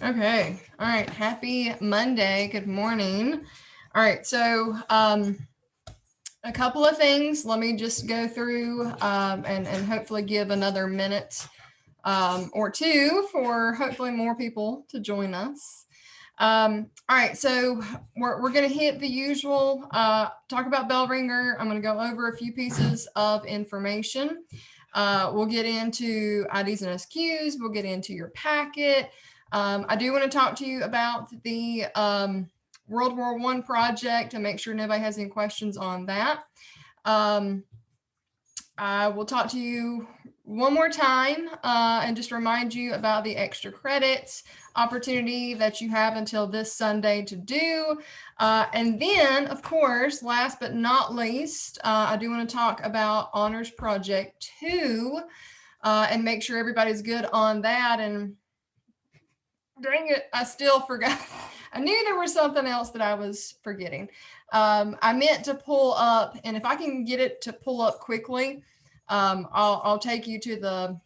Okay. All right. Happy Monday. Good morning. All right. So, a couple of things. Let me just go through and hopefully give another minute or two for hopefully more people to join us. All right, so we're going to hit the usual, talk about bell ringer. I'm going to go over a few pieces of information. We'll get into IDs and SQs. We'll get into your packet. I do want to talk to you about the World War I project and make sure nobody has any questions on that. Um, I will talk to you one more time and just remind you about the extra credits opportunity that you have until this Sunday to do. And then, of course, last but not least, I do want to talk about Honors Project 2 and make sure everybody's good on that. And dang it, I still forgot. I knew there was something else that I was forgetting. I meant to pull up, and if I can get it to pull up quickly, I'll take you to the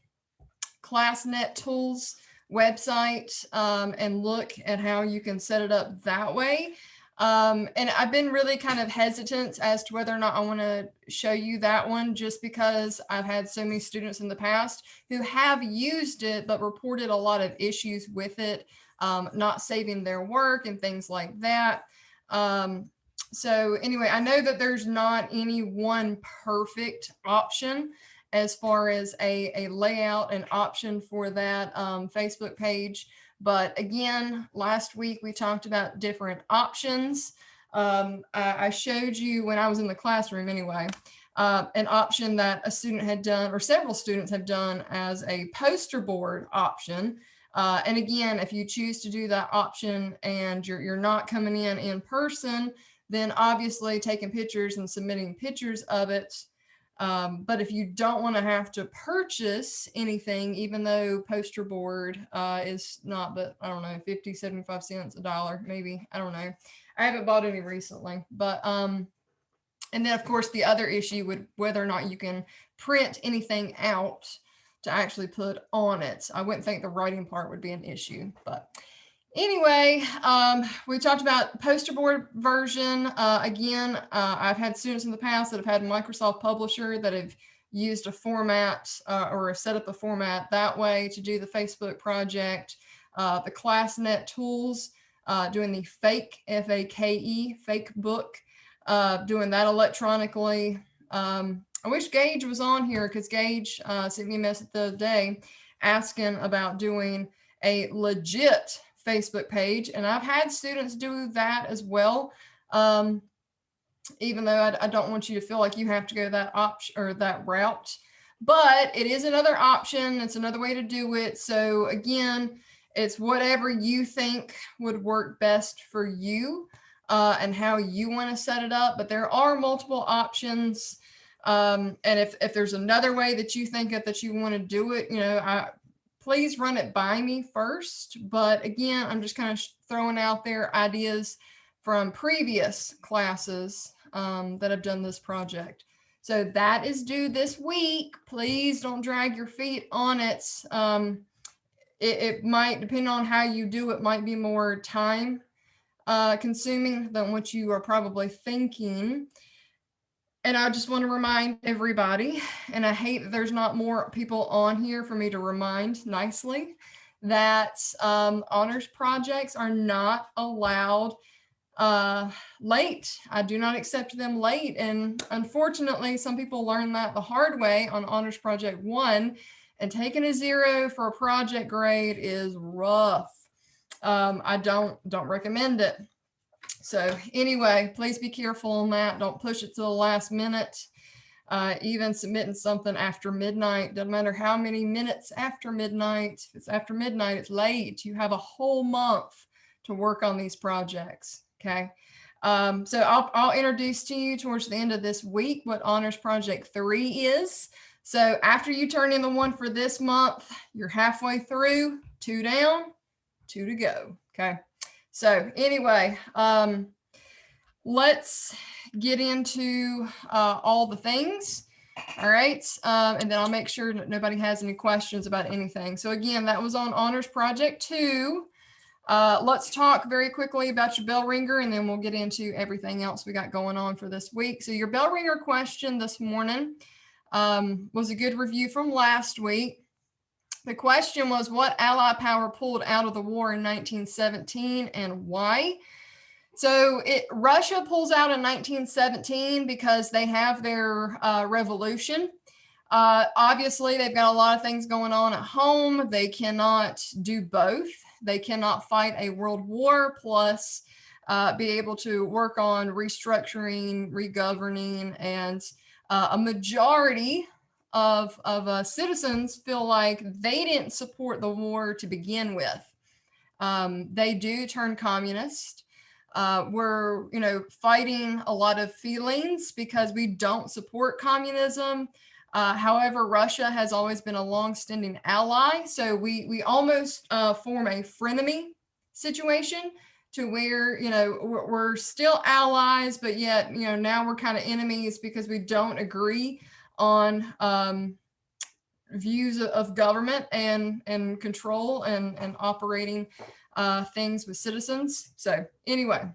ClassNet Tools website and look at how you can set it up that way. And I've been really kind of hesitant as to whether or not I want to show you that one, just because I've had so many students in the past who have used it but reported a lot of issues with it, not saving their work and things like that. So anyway, I know that there's not any one perfect option as far as a layout and option for that Facebook page. But again, last week we talked about different options. I showed you when I was in the classroom anyway, an option that a student had done, or several students have done, as a poster board option. And again, if you choose to do that option and you're not coming in person, then obviously taking pictures and submitting pictures of it. But if you don't want to have to purchase anything, even though poster board is not but, I don't know, 50, 75 cents, a dollar, maybe. I don't know. I haven't bought any recently. But, and then of course the other issue would whether or not you can print anything out to actually put on it. I wouldn't think the writing part would be an issue, but anyway, we talked about poster board version. Again, I've had students in the past that have had Microsoft Publisher that have used a format or set up a format that way to do the Facebook project. The ClassNet Tools doing the fake, F-A-K-E, fake book, doing that electronically. I wish Gage was on here because Gage sent me a message the other day asking about doing a legit Facebook page, and I've had students do that as well. Even though I don't want you to feel like you have to go that option or that route, but it is another option. It's another way to do it. So again, it's whatever you think would work best for you and how you want to set it up. But there are multiple options. And if there's another way that you think that you want to do it, please run it by me first. But again, I'm just kind of throwing out there ideas from previous classes that have done this project. So that is due this week. Please don't drag your feet on it. It might, depending on how you do it, might be more time consuming than what you are probably thinking. And I just want to remind everybody, and I hate that there's not more people on here for me to remind nicely, that honors projects are not allowed late. I do not accept them late. And unfortunately, some people learn that the hard way on Honors Project 1, and taking a 0 for a project grade is rough. I don't recommend it. So anyway, please be careful on that. Don't push it to the last minute. Even submitting something after midnight, doesn't matter how many minutes after midnight. If it's after midnight, it's late. You have a whole month to work on these projects. Okay. So I'll introduce to you towards the end of this week what Honors Project 3 is. So after you turn in the one for this month, you're halfway through, 2 down, 2 to go. Okay. So anyway, let's get into all the things. All right. And then I'll make sure that nobody has any questions about anything. So again, that was on Honors Project 2. Let's talk very quickly about your bell ringer, and then we'll get into everything else we got going on for this week. So your bell ringer question this morning was a good review from last week. The question was, what ally power pulled out of the war in 1917 and why? So Russia pulls out in 1917 because they have their revolution. Obviously, they've got a lot of things going on at home. They cannot do both. They cannot fight a world war plus be able to work on restructuring, regoverning, and a majority of citizens feel like they didn't support the war to begin with. They do turn communist. We're, fighting a lot of feelings because we don't support communism. However, Russia has always been a long-standing ally, so we almost form a frenemy situation to where, we're still allies, but yet, now we're kind of enemies because we don't agree on views of government and control and operating things with citizens. So anyway,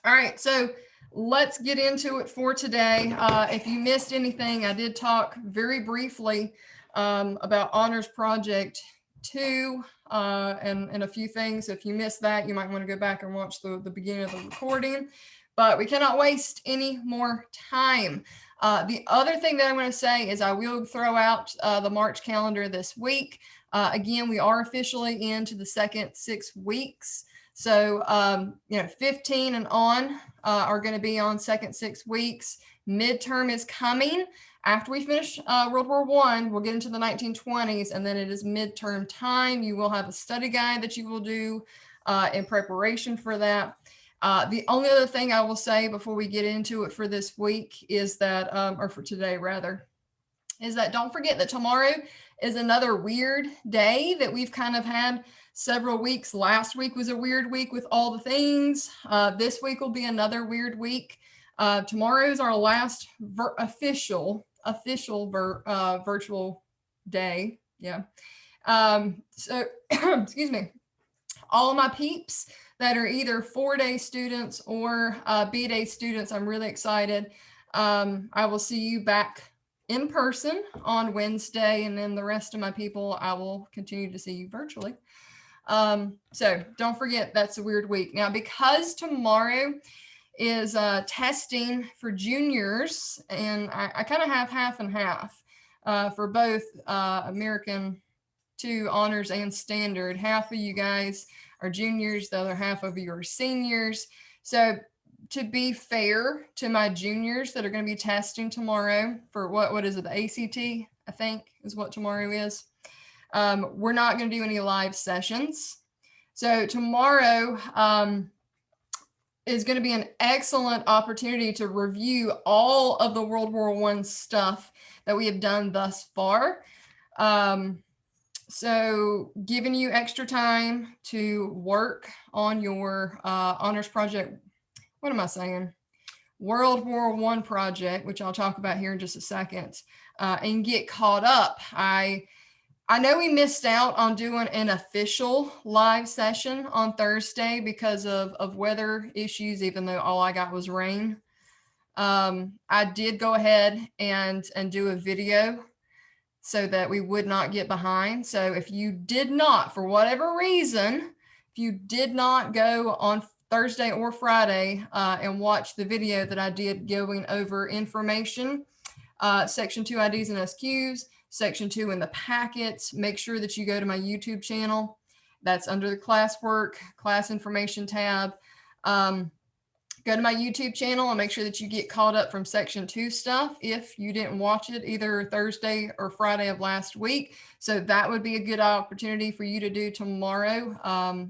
all right, so let's get into it for today. If you missed anything, I did talk very briefly about Honors Project 2 and a few things. If you missed that, you might want to go back and watch the beginning of the recording, but we cannot waste any more time. The other thing that I'm going to say is I will throw out the March calendar this week. Again, we are officially into the second 6 weeks. So, 15 and on are going to be on second 6 weeks. Midterm is coming. After we finish World War I, we'll get into the 1920s, and then it is midterm time. You will have a study guide that you will do in preparation for that. The only other thing I will say before we get into it for this week is that, or for today rather, is that don't forget that tomorrow is another weird day that we've kind of had several weeks. Last week was a weird week with all the things. This week will be another weird week. Tomorrow is our last official virtual day. Yeah. So excuse me. All of my peeps that are either 4-day students or B-day students, I'm really excited. I will see you back in person on Wednesday, and then the rest of my people, I will continue to see you virtually. So don't forget, that's a weird week. Now, because tomorrow is testing for juniors, and I kind of have half and half for both American 2 honors and standard. Half of you guys are juniors, the other half of you are seniors. So to be fair to my juniors that are going to be testing tomorrow for what is it, the ACT, I think is what tomorrow is. We're not going to do any live sessions. So tomorrow is going to be an excellent opportunity to review all of the World War I stuff that we have done thus far. So giving you extra time to work on your honors project. What am I saying? World War I project, which I'll talk about here in just a second, and get caught up. I know we missed out on doing an official live session on Thursday because of weather issues, even though all I got was rain. I did go ahead and do a video so that we would not get behind. So if you did not, for whatever reason, if you did not go on Thursday or Friday and watch the video that I did going over information, section 2 IDs and SQs, section 2 in the packets, make sure that you go to my YouTube channel. That's under the classwork, class information tab. Go to my YouTube channel and make sure that you get caught up from section 2 stuff if you didn't watch it either Thursday or Friday of last week. So that would be a good opportunity for you to do tomorrow,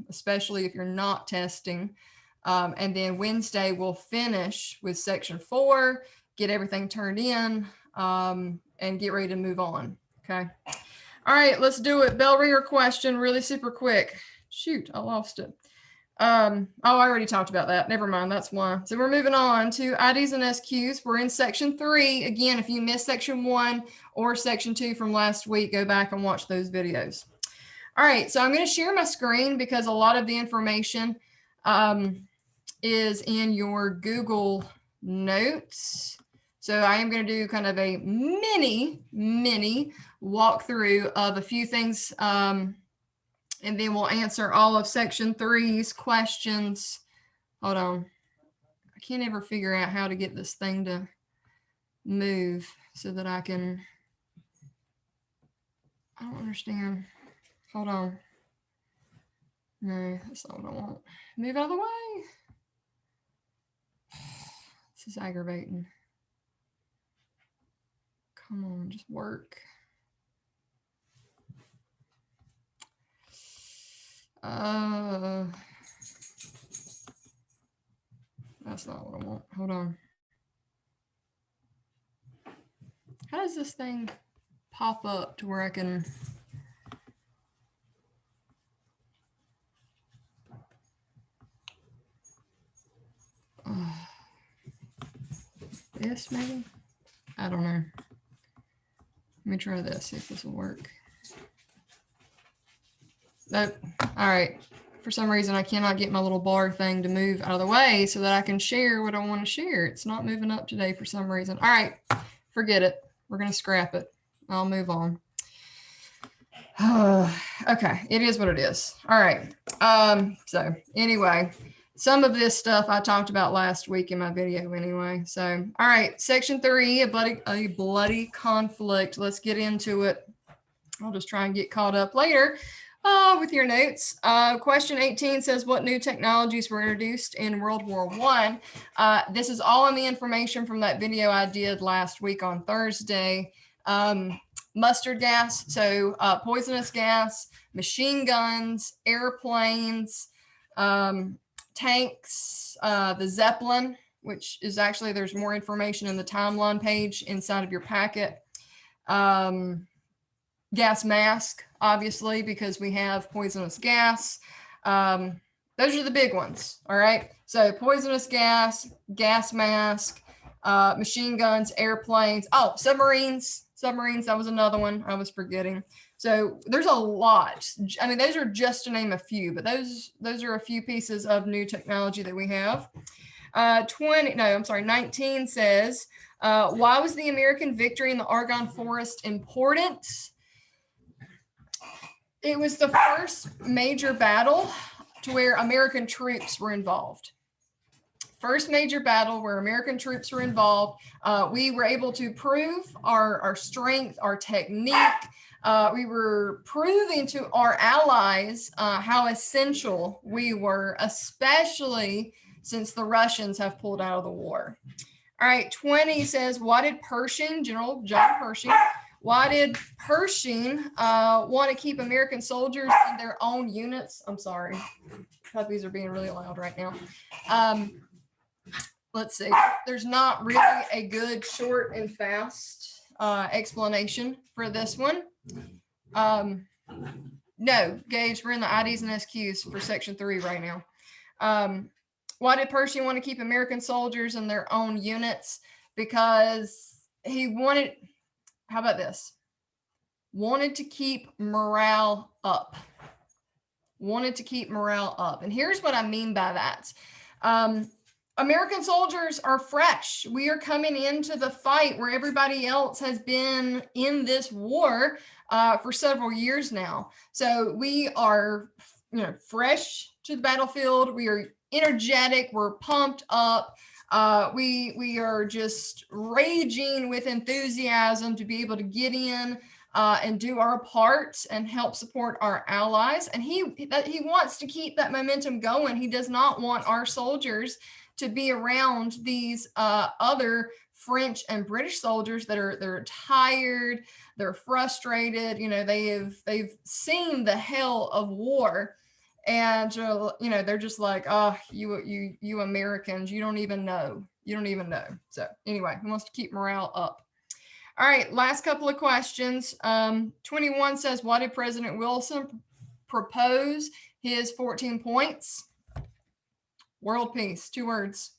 especially if you're not testing. And then Wednesday we'll finish with section 4, get everything turned in, and get ready to move on. Okay. All right, let's do it. Bell ringer question, really super quick. Shoot, I lost it. I already talked about that. Never mind. That's why. So we're moving on to IDs and SQs. We're in section 3. Again, if you missed section 1 or section 2 from last week, go back and watch those videos. All right, so I'm going to share my screen because a lot of the information is in your Google Notes. So I am going to do kind of a mini walkthrough of a few things, and then we'll answer all of section 3's questions. Hold on. I can't ever figure out how to get this thing to move so that I don't understand. Hold on. No, that's not what I want. Move out of the way. This is aggravating. Come on, just work. That's not what I want. Hold on. How does this thing pop up to where I can... this maybe? I don't know. Let me try this, see if this will work. Nope. All right. For some reason, I cannot get my little bar thing to move out of the way so that I can share what I want to share. It's not moving up today for some reason. All right. Forget it. We're going to scrap it. I'll move on. Okay. It is what it is. All right. So anyway, some of this stuff I talked about last week in my video anyway. So, all right. Section 3, a bloody conflict. Let's get into it. I'll just try and get caught up later with your notes. Question 18 says, what new technologies were introduced in World War I? This is all in the information from that video I did last week on Thursday. Mustard gas, so poisonous gas, machine guns, airplanes, tanks, the Zeppelin, which is actually, there's more information in the timeline page inside of your packet. Gas mask, obviously, because we have poisonous gas. Those are the big ones. All right. So poisonous gas, gas mask, machine guns, airplanes. Oh, submarines. That was another one I was forgetting. So there's a lot. I mean, those are just to name a few, but those are a few pieces of new technology that we have. 19 says, why was the American victory in the Argonne Forest important? It was the first major battle to where American troops were involved. First major battle where American troops were involved. We were able to prove our strength, our technique. We were proving to our allies how essential we were, especially since the Russians have pulled out of the war. All right, 20 says, why did Pershing, General John Pershing, why did Pershing want to keep American soldiers in their own units? I'm sorry, puppies are being really loud right now. Let's see. There's not really a good short and fast explanation for this one. No, Gage, we're in the IDs and SQs for section 3 right now. Why did Pershing want to keep American soldiers in their own units? Because he wanted, how about this? Wanted to keep morale up. Wanted to keep morale up. And here's what I mean by that. American soldiers are fresh. We are coming into the fight where everybody else has been in this war for several years now. So we are, fresh to the battlefield. We are energetic. We're pumped up. We are just raging with enthusiasm to be able to get in and do our part and help support our allies. And he wants to keep that momentum going. He does not want our soldiers to be around these other French and British soldiers that they're tired, they're frustrated. They've seen the hell of war, and they're just like, oh, you Americans, you don't even know. So anyway, he wants to keep morale up. All right, last couple of questions. 21 says, why did President Wilson propose his 14 points? World peace, 2 words.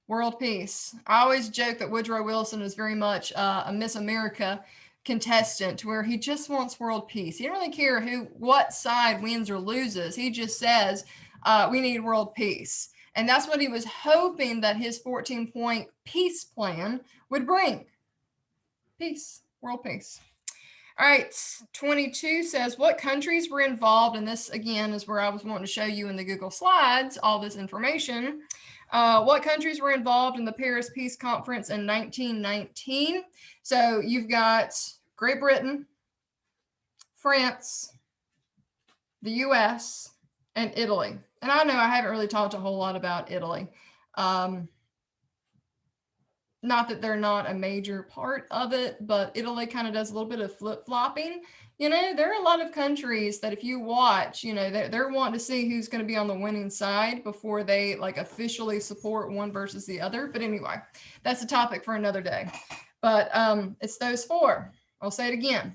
World peace. I always joke that Woodrow Wilson is very much a Miss America contestant to where he just wants world peace. He don't really care what side wins or loses. He just says, we need world peace. And that's what he was hoping that his 14-point peace plan would bring. Peace, world peace. All right, 22 says, what countries were involved? And this, again, is where I was wanting to show you in the Google Slides all this information. What countries were involved in the Paris Peace Conference in 1919? So you've got Great Britain, France, the US, and Italy. And I know I haven't really talked a whole lot about Italy. Not that they're not a major part of it, but Italy kind of does a little bit of flip-flopping. You know, there are a lot of countries that if you watch, you know, they're wanting to see who's going to be on the winning side before they like officially support one versus the other. But anyway, that's a topic for another day. But it's those four. I'll say it again.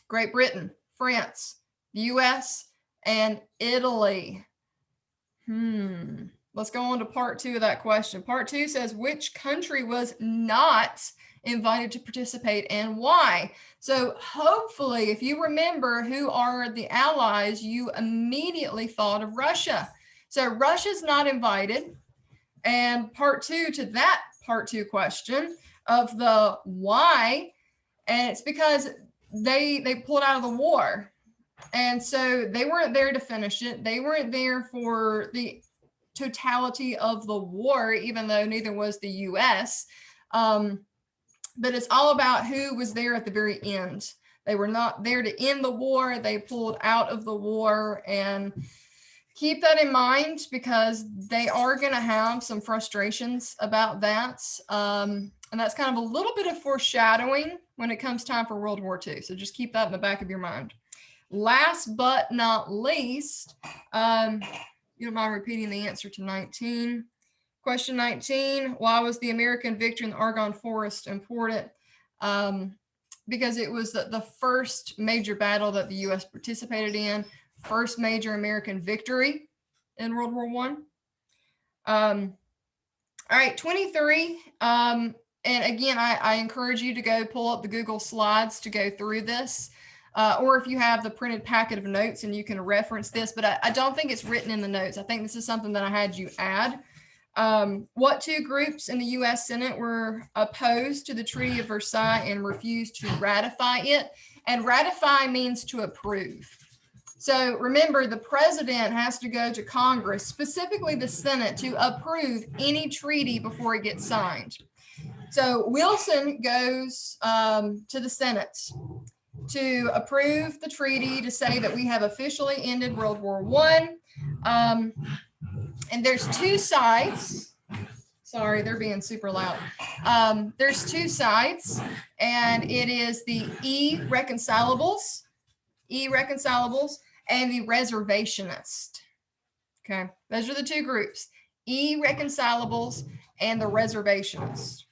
Great Britain, France, the US, and Italy. Let's go on to part 2 of that question. Part 2 says, which country was not invited to participate and why? So hopefully, if you remember who are the allies, you immediately thought of Russia. So Russia's not invited. And part 2 to that part 2 question of the why, and it's because they pulled out of the war. And so they weren't there to finish it. They weren't there for the totality of the war, even though neither was the US. But it's all about who was there at the very end. They were not there to end the war. They pulled out of the war, and keep that in mind because they are going to have some frustrations about that. And that's kind of a little bit of foreshadowing when it comes time for World War II. So just keep that in the back of your mind. Last but not least, you don't mind repeating the answer to 19. Question 19, why was the American victory in the Argonne Forest important? Because it was the first major battle that the U.S. participated in, first major American victory in World War I. All right, 23. And again, I encourage you to go pull up the Google Slides to go through this. Or if you have the printed packet of notes and you can reference this, but I don't think it's written in the notes. I think this is something that I had you add. What two groups in the U.S. Senate were opposed to the Treaty of Versailles and refused to ratify it? And ratify means to approve. So remember, the president has to go to Congress, specifically the Senate, to approve any treaty before it gets signed. So Wilson goes to the Senate to approve the treaty to say that we have officially ended World War I. And there's two sides. Sorry, they're being super loud. There's two sides, and it is the irreconcilables, and the reservationists. Okay, those are the two groups, irreconcilables and the reservationists.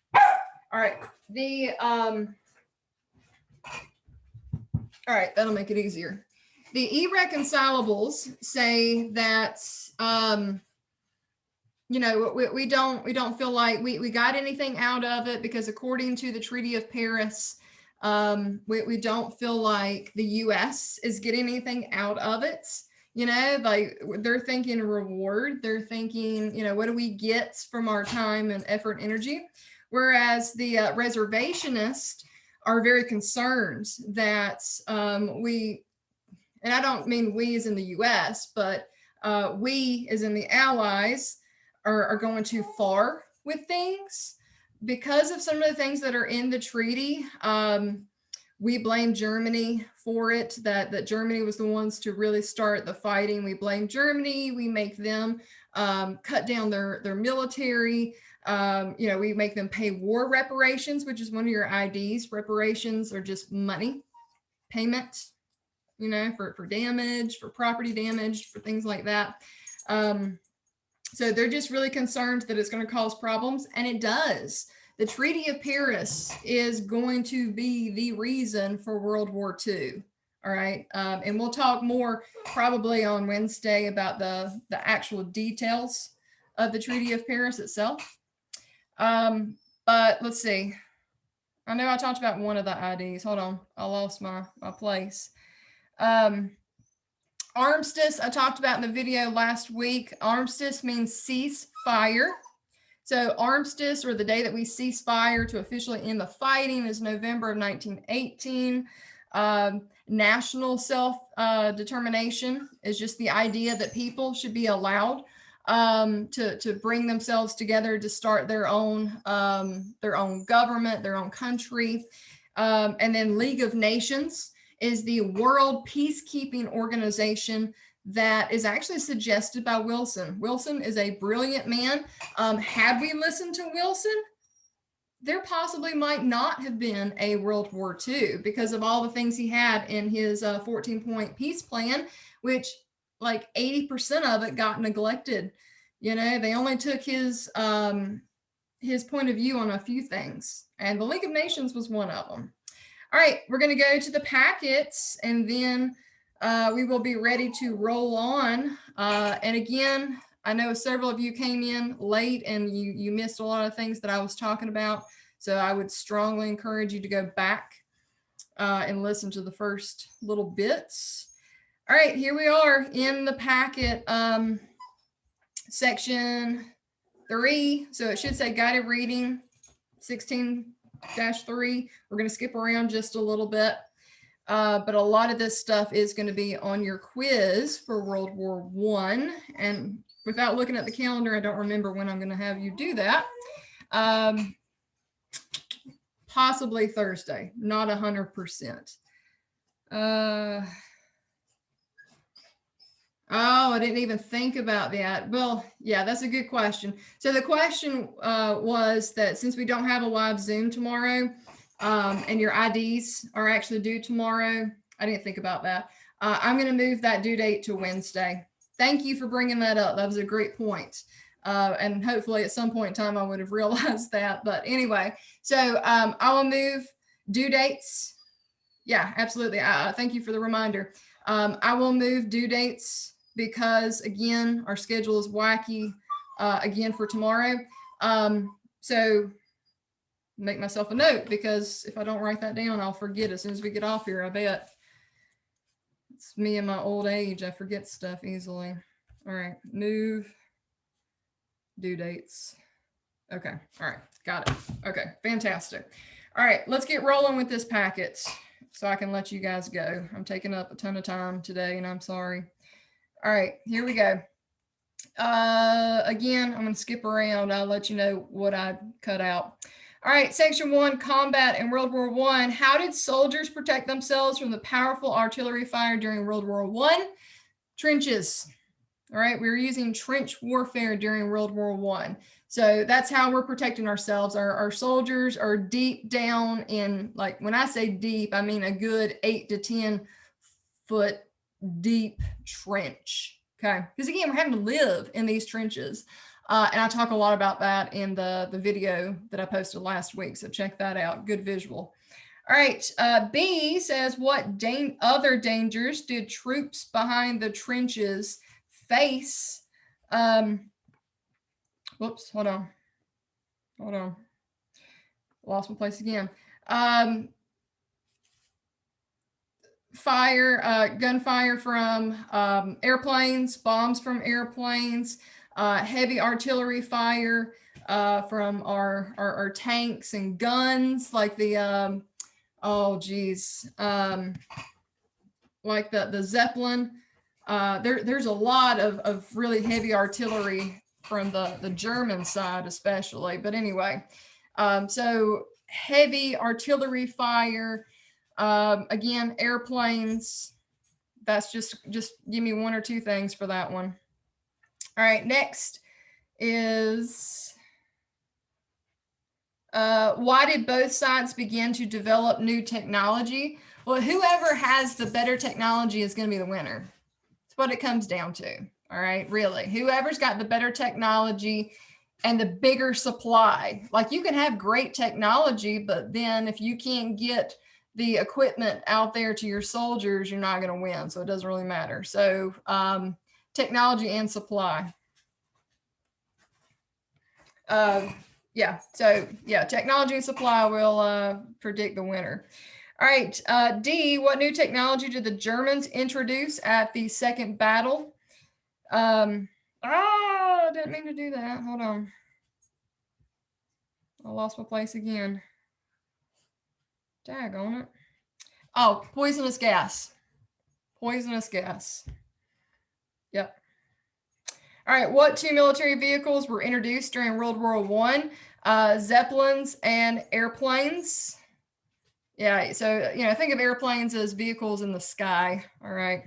All right, all right, that'll make it easier. The irreconcilables say that you know, we don't feel like we got anything out of it because according to the Treaty of Paris, we don't feel like the U.S. is getting anything out of it. You know, like they're thinking reward. They're thinking, you know, what do we get from our time and effort and energy? Whereas the reservationists are very concerned that we, and I don't mean we as in the U.S., but we as in the Allies are going too far with things because of some of the things that are in the treaty. We blame Germany for it, that Germany was the ones to really start the fighting. We blame Germany. We make them cut down their military. You know, we make them pay war reparations, which is one of your IDs. Reparations are just money payment, you know, for damage, for property damage, for things like that. So they're just really concerned that it's going to cause problems, and it does. The Treaty of Paris is going to be the reason for World War II. All right. And we'll talk more probably on Wednesday about the actual details of the Treaty of Paris itself. But let's see. I know I talked about one of the IDs. Hold on. I lost my place. Armistice, I talked about in the video last week. Armistice means cease fire. So armistice, or the day that we cease fire to officially end the fighting, is November of 1918. National self-determination is just the idea that people should be allowed to bring themselves together to start their own government, their own country. And then League of Nations is the world peacekeeping organization that is actually suggested by Wilson. Wilson is a brilliant man. Had we listened to Wilson, there possibly might not have been a World War II because of all the things he had in his 14-point peace plan, which like 80% of it got neglected. You know, they only took his point of view on a few things, and the League of Nations was one of them. All right, we're going to go to the packets, and then we will be ready to roll on. And again, I know several of you came in late and you missed a lot of things that I was talking about. So I would strongly encourage you to go back and listen to the first little bits. All right, here we are in the packet, section 3. So it should say guided reading 16-3. We're going to skip around just a little bit. But a lot of this stuff is going to be on your quiz for World War I. And without looking at the calendar, I don't remember when I'm going to have you do that. Possibly Thursday, not 100%. Oh, I didn't even think about that. Well, yeah, that's a good question. So the question was that since we don't have a live Zoom tomorrow, and your IDs are actually due tomorrow, I didn't think about that. I'm going to move that due date to Wednesday. Thank you for bringing that up. That was a great point. And hopefully at some point in time, I would have realized that. But anyway, so I will move due dates. Yeah, absolutely. Thank you for the reminder. I will move due dates because, again, our schedule is wacky again for tomorrow. So make myself a note, because if I don't write that down, I'll forget as soon as we get off here, I bet. It's me in my old age. I forget stuff easily. All right, move due dates. Okay, all right, got it. Okay, fantastic. All right, let's get rolling with this packet so I can let you guys go. I'm taking up a ton of time today, and I'm sorry. All right, here we go. Again, I'm going to skip around. I'll let you know what I cut out. All right, section 1, combat in World War I. How did soldiers protect themselves from the powerful artillery fire during World War I? Trenches. All right, we were using trench warfare during World War I. So that's how we're protecting ourselves. Our soldiers are deep down in, like, when I say deep, I mean a good 8 to 10 foot deep trench. Okay, because again, we're having to live in these trenches. And I talk a lot about that in the video that I posted last week. So check that out. Good visual. All right. B says, what other dangers did troops behind the trenches face? Whoops. Hold on. Lost my place again. Gunfire from airplanes, bombs from airplanes, heavy artillery fire from our tanks and guns, like the like the Zeppelin. There's a lot of really heavy artillery from the German side especially. But anyway, so heavy artillery fire, again, airplanes. That's just give me one or two things for that one. All right, next is why did both sides begin to develop new technology? Well, whoever has the better technology is going to be the winner. That's what it comes down to. All right, really. Whoever's got the better technology and the bigger supply. Like, you can have great technology, but then if you can't get the equipment out there to your soldiers, you're not going to win. So it doesn't really matter. So technology and supply. Yeah. So yeah, technology and supply will predict the winner. All right. D, what new technology did the Germans introduce at the second battle? I didn't mean to do that. Hold on. I lost my place again. Tag on it. Oh, poisonous gas. Poisonous gas. Yep. All right. What two military vehicles were introduced during World War One? Zeppelins and airplanes. Yeah. So, think of airplanes as vehicles in the sky. All right.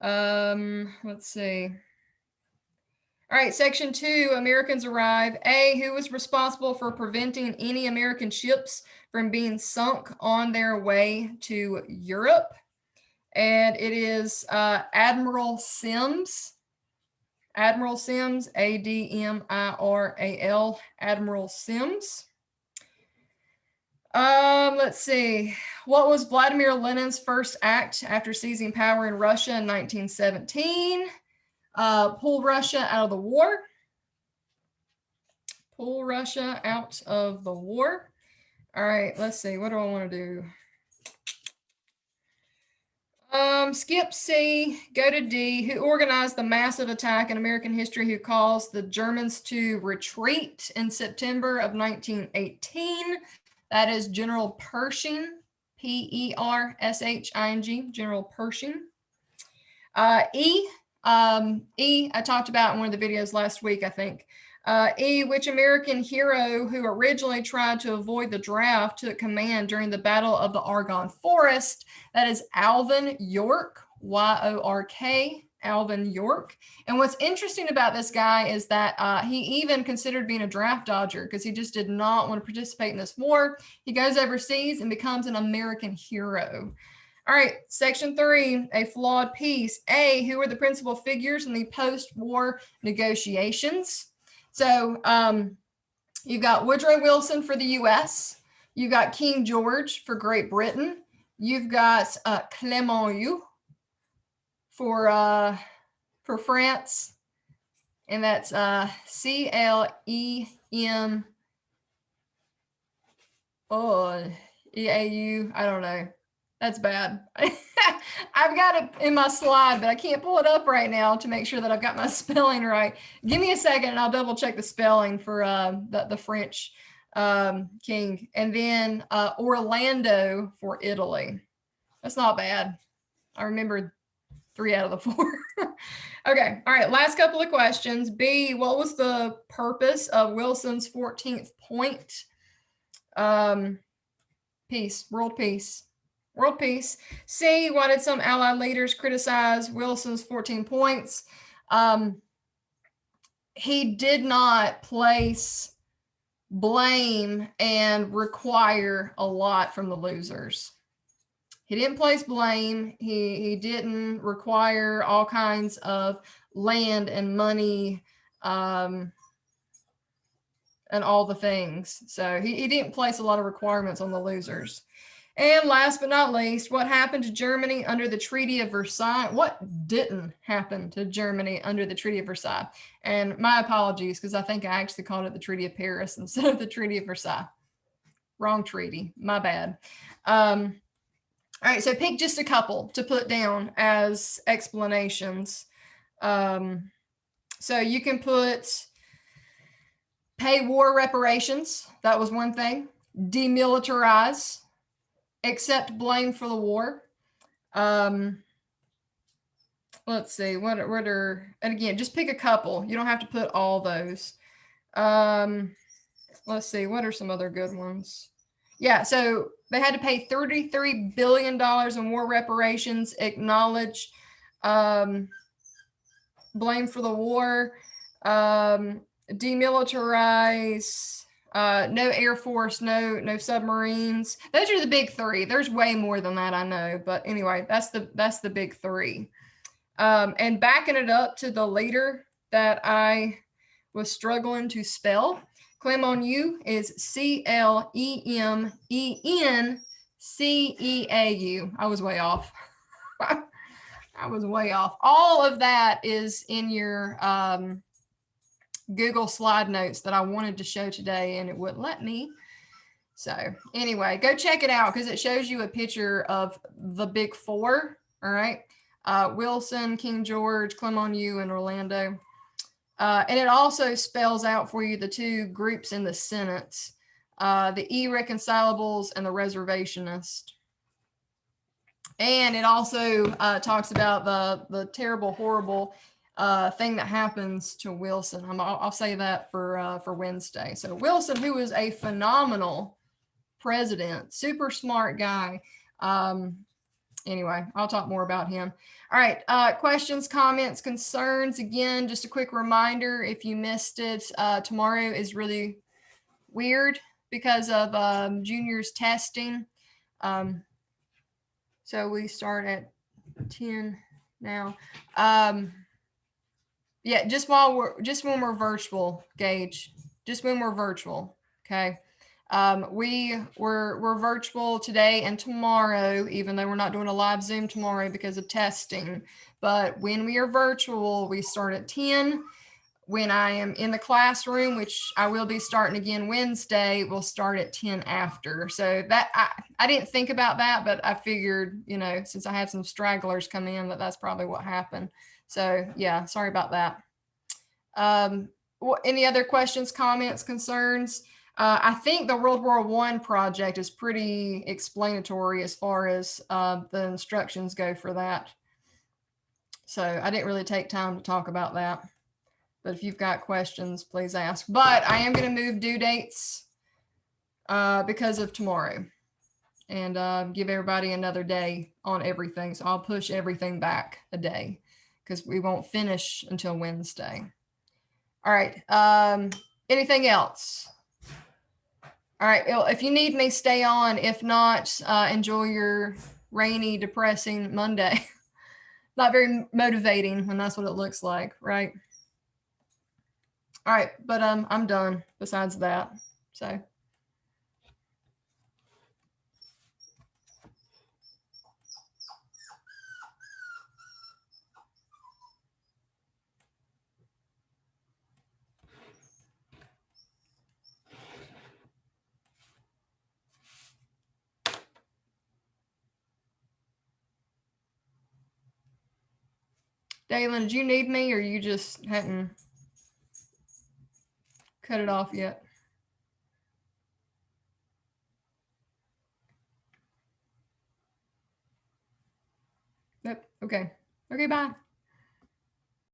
Let's see. All right, section 2, Americans arrive. A, who was responsible for preventing any American ships from being sunk on their way to Europe? And it is Admiral Sims. Admiral Sims, Admiral, Admiral Sims. Let's see. What was Vladimir Lenin's first act after seizing power in Russia in 1917? Pull Russia out of the war. Pull Russia out of the war. All right, let's see. What do I want to do? Skip C, go to D. Who organized the massive attack in American history who caused the Germans to retreat in September of 1918? That is General Pershing, Pershing, General Pershing. E, I talked about in one of the videos last week, I think. E, which American hero who originally tried to avoid the draft took command during the Battle of the Argonne Forest? That is Alvin York, Y-O-R-K, Alvin York. And what's interesting about this guy is that he even considered being a draft dodger because he just did not want to participate in this war. He goes overseas and becomes an American hero. All right, section 3, a flawed piece. A, who were the principal figures in the post-war negotiations? So you've got Woodrow Wilson for the U.S. You've got King George for Great Britain. You've got Clément for France, and that's C-L-E-M. E-A-U. I don't know. That's bad. I've got it in my slide, but I can't pull it up right now to make sure that I've got my spelling right. Give me a second and I'll double check the spelling for the French king. And then Orlando for Italy. That's not bad. I remembered 3 out of the 4. Okay. All right. Last couple of questions. B, what was the purpose of Wilson's 14th point? Peace. World peace. World peace. C, why did some Allied leaders criticize Wilson's 14 points? He did not place blame and require a lot from the losers. He didn't place blame. He didn't require all kinds of land and money and all the things. So he didn't place a lot of requirements on the losers. And last but not least, what happened to Germany under the Treaty of Versailles? What didn't happen to Germany under the Treaty of Versailles? And my apologies, because I think I actually called it the Treaty of Paris instead of the Treaty of Versailles. Wrong treaty. My bad. All right, so pick just a couple to put down as explanations. So you can put pay war reparations. That was one thing. Demilitarize. Accept blame for the war. Let's see, what are, and again, just pick a couple. You don't have to put all those. Let's see, what are some other good ones? Yeah, so they had to pay $33 billion in war reparations, acknowledge blame for the war, demilitarize, no Air Force, no submarines. Those are the big 3. There's way more than that, I know, but anyway, that's the big 3. And backing it up to the leader that I was struggling to spell, Clément is Clemenceau. I was way off. I was way off. All of that is in your Google slide notes that I wanted to show today and it wouldn't let me. So anyway, go check it out because it shows you a picture of the big four. All right. Wilson, King George, Clemente, and Orlando. And it also spells out for you the two groups in the sentence, the irreconcilables and the reservationists. And it also talks about the terrible, horrible thing that happens to Wilson. I'll say that for Wednesday. So Wilson, who was a phenomenal president, super smart guy. Anyway, I'll talk more about him. All right, questions, comments, concerns. Again, just a quick reminder, if you missed it, tomorrow is really weird because of juniors testing. So we start at 10 now. Yeah, just when we're virtual, Gage, just when we're virtual. Okay. We're virtual today and tomorrow, even though we're not doing a live Zoom tomorrow because of testing. But when we are virtual, we start at 10. When I am in the classroom, which I will be starting again Wednesday, we'll start at 10 after. So that I didn't think about that, but I figured, you know, since I had some stragglers come in, that's probably what happened. So yeah, sorry about that. Any other questions, comments, concerns? I think the World War I project is pretty explanatory as far as the instructions go for that. So I didn't really take time to talk about that. But if you've got questions, please ask. But I am going to move due dates because of tomorrow and give everybody another day on everything. So I'll push everything back a day because we won't finish until Wednesday. All right. Anything else? All right. Well, if you need me, stay on. If not, enjoy your rainy, depressing Monday. Not very motivating when that's what it looks like, right? All right, but I'm done besides that. So Dalen, did you need me or you just hadn't cut it off yet? Yep. Okay. Okay, bye.